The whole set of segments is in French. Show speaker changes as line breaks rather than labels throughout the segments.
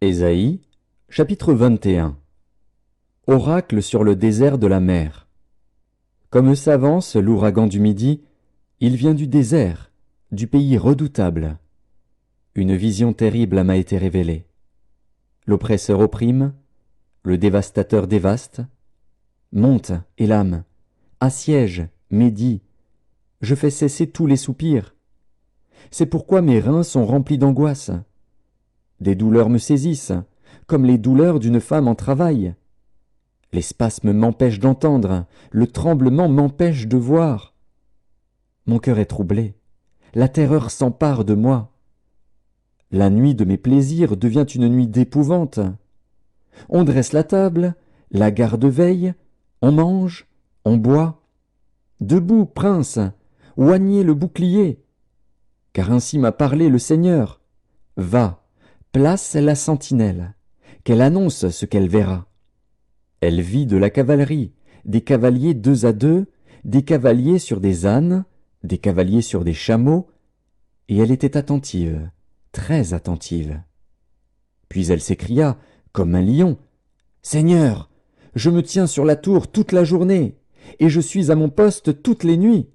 Ésaïe, chapitre 21. Oracle sur le désert de la mer. Comme s'avance l'ouragan du midi, il vient du désert, du pays redoutable. Une vision terrible m'a été révélée. L'oppresseur opprime, le dévastateur dévaste. Monte, Élam, assiège, Médie, je fais cesser tous les soupirs. C'est pourquoi mes reins sont remplis d'angoisse. Des douleurs me saisissent, comme les douleurs d'une femme en travail. Les spasmes m'empêchent d'entendre, le tremblement m'empêche de voir. Mon cœur est troublé, la terreur s'empare de moi. La nuit de mes plaisirs devient une nuit d'épouvante. On dresse la table, la garde veille, on mange, on boit. Debout, prince, oignez le bouclier. Car ainsi m'a parlé le Seigneur. Va, place la sentinelle, qu'elle annonce ce qu'elle verra. Elle vit de la cavalerie, des cavaliers 2 à 2, des cavaliers sur des ânes, des cavaliers sur des chameaux, et elle était attentive, très attentive. Puis elle s'écria, comme un lion, « Seigneur, je me tiens sur la tour toute la journée, et je suis à mon poste toutes les nuits.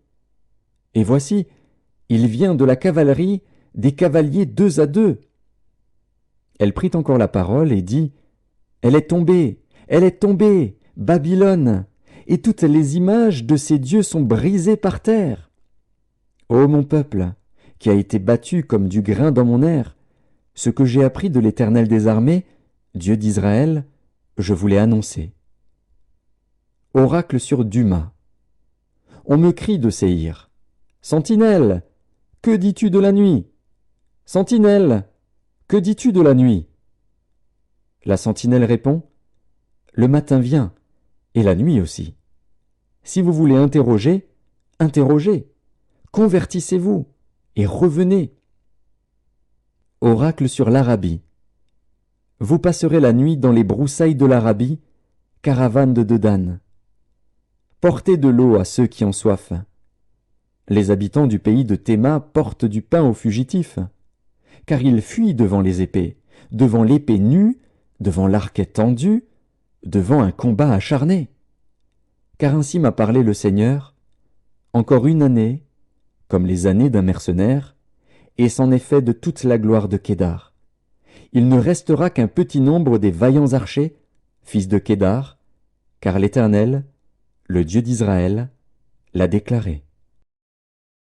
Et voici, il vient de la cavalerie, des cavaliers 2 à 2. » Elle prit encore la parole et dit, « Elle est tombée, Babylone, et toutes les images de ses dieux sont brisées par terre. Ô mon peuple, qui a été battu comme du grain dans mon air, ce que j'ai appris de l'Éternel des armées, Dieu d'Israël, je vous l'ai annoncé. » Oracle sur Duma. On me crie de Séhir, « Sentinelle, que dis-tu de la nuit? Sentinelle, que dis-tu de la nuit ?» La sentinelle répond, « Le matin vient, et la nuit aussi. Si vous voulez interroger, interrogez, convertissez-vous, et revenez. » Oracle sur l'Arabie. Vous passerez la nuit dans les broussailles de l'Arabie, caravane de Dedan. Portez de l'eau à ceux qui ont soif. Les habitants du pays de Théma portent du pain aux fugitifs, car ils fuient devant les épées, devant l'épée nue, devant l'arc tendu, devant un combat acharné. Car ainsi m'a parlé le Seigneur, encore une année, comme les années d'un mercenaire, et c'en est fait de toute la gloire de Kédar. Il ne restera qu'un petit nombre des vaillants archers, fils de Kédar, car l'Éternel, le Dieu d'Israël, l'a déclaré.